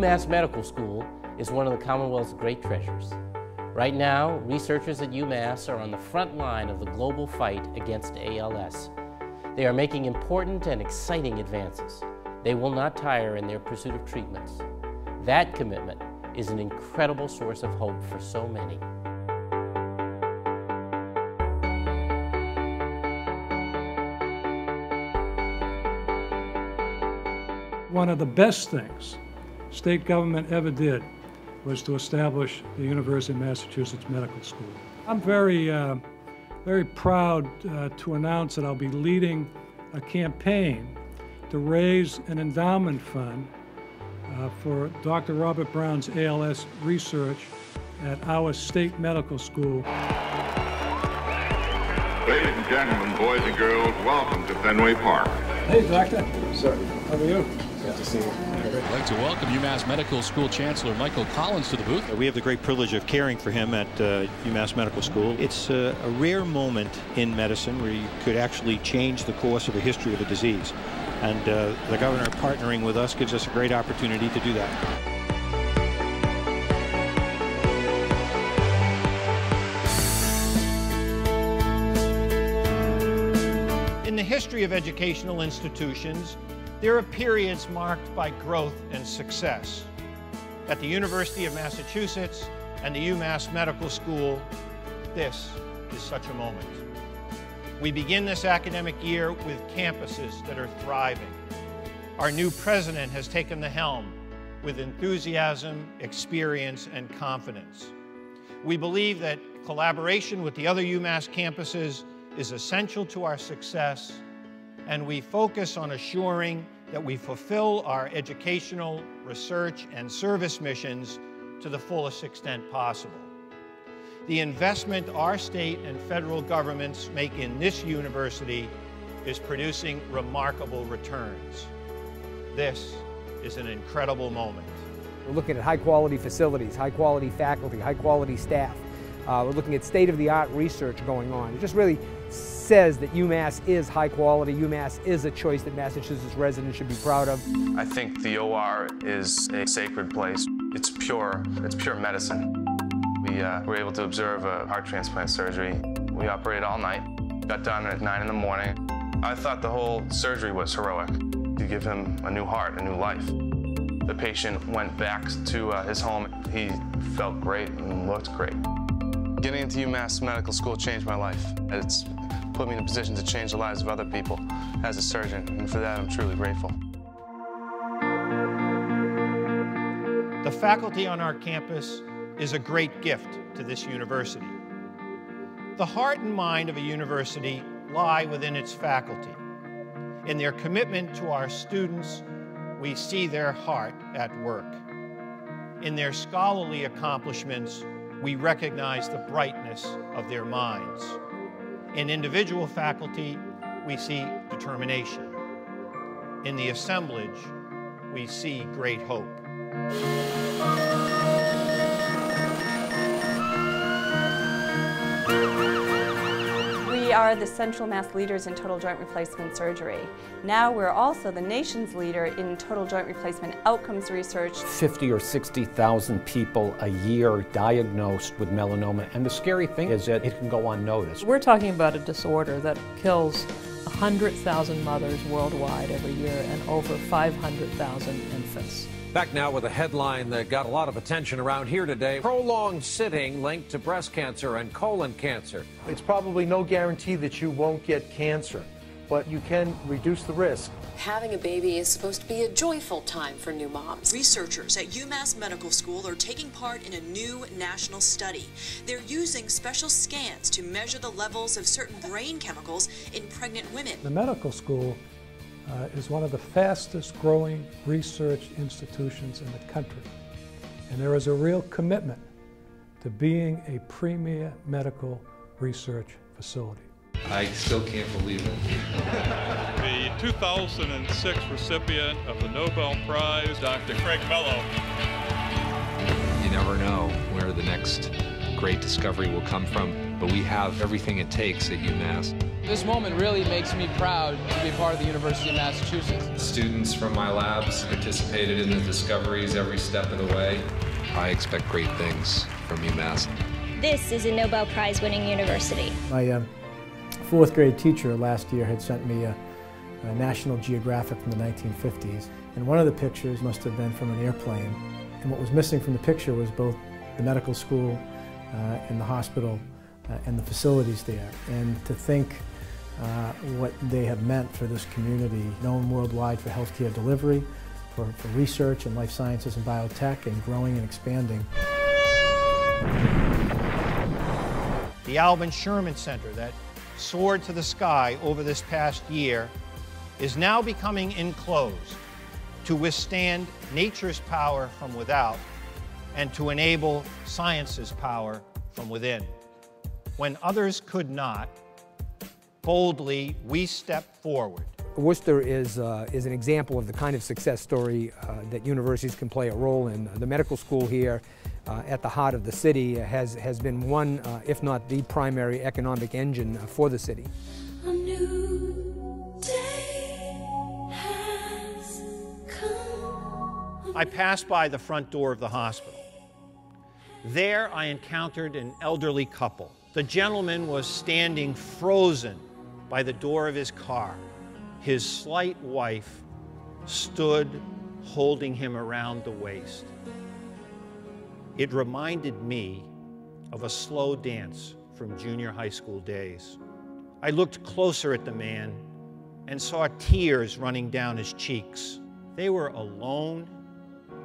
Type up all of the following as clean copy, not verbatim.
UMass Medical School is one of the Commonwealth's great treasures. Right now, researchers at UMass are on the front line of the global fight against ALS. They are making important and exciting advances. They will not tire in their pursuit of treatments. That commitment is an incredible source of hope for so many. One of the best things state government ever did was to establish the University of Massachusetts Medical School. I'm very proud to announce that I'll be leading a campaign to raise an endowment fund for Dr. Robert Brown's ALS research at our state medical school. Ladies and gentlemen, boys and girls, welcome to Fenway Park. Hey, Doctor. Sir. How are you? Good to see you. I'd like to welcome UMass Medical School Chancellor Michael Collins to the booth. We have the great privilege of caring for him at UMass Medical School. It's a rare moment in medicine where you could actually change the course of a history of a disease. And the governor partnering with us gives us a great opportunity to do that. In the history of educational institutions, there are periods marked by growth and success. At the University of Massachusetts and the UMass Medical School, this is such a moment. We begin this academic year with campuses that are thriving. Our new president has taken the helm with enthusiasm, experience, and confidence. We believe that collaboration with the other UMass campuses is essential to our success, and we focus on assuring that we fulfill our educational, research, and service missions to the fullest extent possible. The investment our state and federal governments make in this university is producing remarkable returns. This is an incredible moment. We're looking at high-quality facilities, high-quality faculty, high-quality staff. We're looking at state-of-the-art research going on. It just really says that UMass is high quality. UMass is a choice that Massachusetts residents should be proud of. I think the OR is a sacred place. It's pure medicine. We were able to observe a heart transplant surgery. We operated all night, got done at 9 in the morning. I thought the whole surgery was heroic, to give him a new heart, a new life. The patient went back to his home. He felt great and looked great. Getting into UMass Medical School changed my life. It's put me in a position to change the lives of other people as a surgeon, and for that I'm truly grateful. The faculty on our campus is a great gift to this university. The heart and mind of a university lie within its faculty. In their commitment to our students, we see their heart at work. In their scholarly accomplishments, we recognize the brightness of their minds. In individual faculty, we see determination. In the assemblage, we see great hope. We are the Central Mass leaders in total joint replacement surgery. Now we're also the nation's leader in total joint replacement outcomes research. 50 or 60,000 people a year diagnosed with melanoma, and the scary thing is that it can go unnoticed. We're talking about a disorder that kills 100,000 mothers worldwide every year and over 500,000 infants. Back now with a headline that got a lot of attention around here today. Prolonged sitting linked to breast cancer and colon cancer. It's probably no guarantee that you won't get cancer, but you can reduce the risk. Having a baby is supposed to be a joyful time for new moms. Researchers at UMass Medical School are taking part in a new national study. They're using special scans to measure the levels of certain brain chemicals in pregnant women. The medical school is one of the fastest growing research institutions in the country. And there is a real commitment to being a premier medical research facility. I still can't believe it. The 2006 recipient of the Nobel Prize, Dr. Craig Mello. You never know where the next great discovery will come from, but we have everything it takes at UMass. This moment really makes me proud to be part of the University of Massachusetts. Students from my labs participated in the discoveries every step of the way. I expect great things from UMass. This is a Nobel Prize winning university. My fourth grade teacher last year had sent me a National Geographic from the 1950s, and one of the pictures must have been from an airplane, and what was missing from the picture was both the medical school and the hospital and the facilities there. And to think what they have meant for this community, known worldwide for healthcare delivery, for research in life sciences and biotech, and growing and expanding. The Alvin Sherman Center that soared to the sky over this past year is now becoming enclosed to withstand nature's power from without and to enable science's power from within. When others could not, boldly we step forward. Worcester is an example of the kind of success story that universities can play a role in. The medical school here at the heart of the city has been one, if not the primary economic engine for the city. A new day has come. I passed by the front door of the hospital. There I encountered an elderly couple. The gentleman was standing frozen by the door of his car. His slight wife stood holding him around the waist. It reminded me of a slow dance from junior high school days. I looked closer at the man and saw tears running down his cheeks. They were alone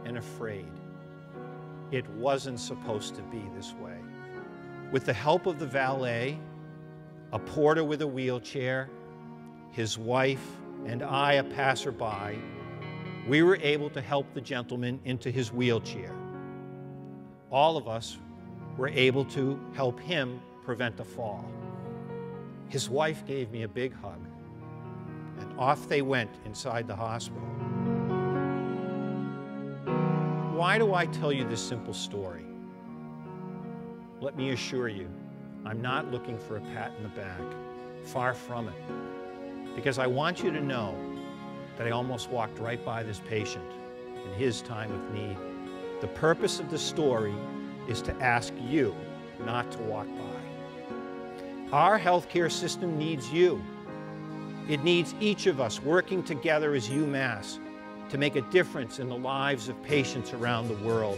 and afraid. It wasn't supposed to be this way. With the help of the valet, a porter with a wheelchair, his wife, and I, a passerby, we were able to help the gentleman into his wheelchair. All of us were able to help him prevent a fall. His wife gave me a big hug, and off they went inside the hospital. Why do I tell you this simple story? Let me assure you, I'm not looking for a pat in the back. Far from it. Because I want you to know that I almost walked right by this patient in his time of need. The purpose of the story is to ask you not to walk by. Our healthcare system needs you. It needs each of us working together as UMass to make a difference in the lives of patients around the world.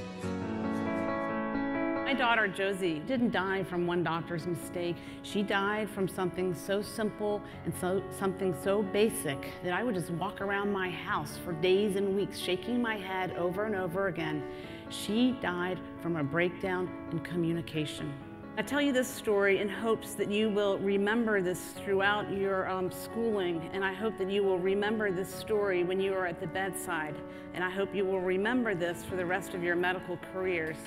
My daughter, Josie, didn't die from one doctor's mistake. She died from something so simple and something so basic that I would just walk around my house for days and weeks, shaking my head over and over again. She died from a breakdown in communication. I tell you this story in hopes that you will remember this throughout your schooling, and I hope that you will remember this story when you are at the bedside, and I hope you will remember this for the rest of your medical careers.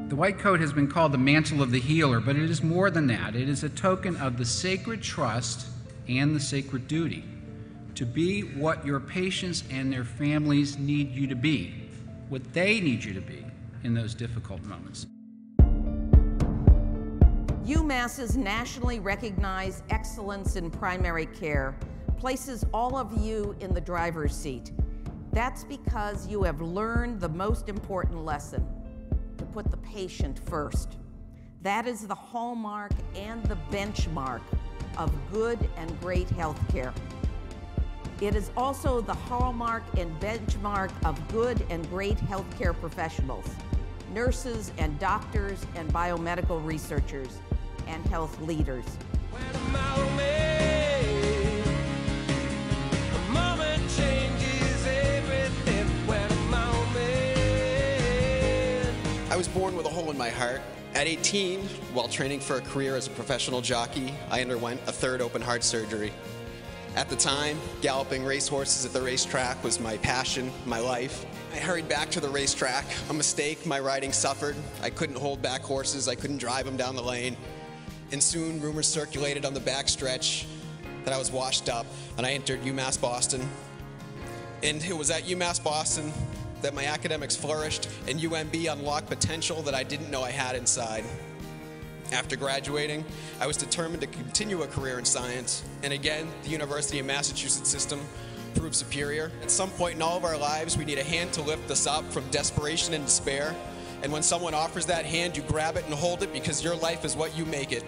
The white coat has been called the mantle of the healer, but it is more than that. It is a token of the sacred trust and the sacred duty to be what your patients and their families need you to be, what they need you to be in those difficult moments. UMass's nationally recognized excellence in primary care places all of you in the driver's seat. That's because you have learned the most important lesson: to put the patient first. That is the hallmark and the benchmark of good and great health care. It is also the hallmark and benchmark of good and great healthcare professionals, nurses and doctors and biomedical researchers and health leaders. I was born with a hole in my heart. At 18, while training for a career as a professional jockey, I underwent a third open heart surgery. At the time, galloping racehorses at the racetrack was my passion, my life. I hurried back to the racetrack. A mistake, my riding suffered. I couldn't hold back horses, I couldn't drive them down the lane. And soon rumors circulated on the backstretch that I was washed up, and I entered UMass Boston. And it was at UMass Boston that my academics flourished, and UMB unlocked potential that I didn't know I had inside. After graduating, I was determined to continue a career in science, and again, the University of Massachusetts system proved superior. At some point in all of our lives, we need a hand to lift us up from desperation and despair, and when someone offers that hand, you grab it and hold it because your life is what you make it.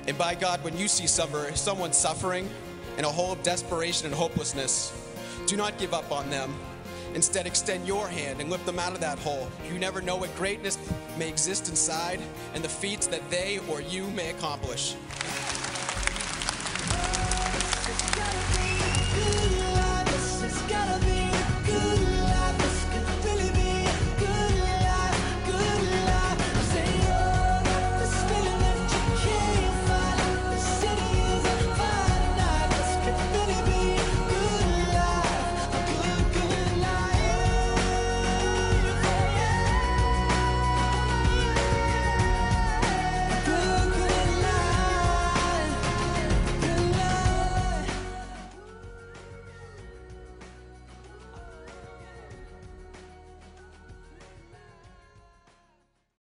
And by God, when you see someone suffering in a hole of desperation and hopelessness, do not give up on them. Instead, extend your hand and lift them out of that hole. You never know what greatness may exist inside and the feats that they or you may accomplish.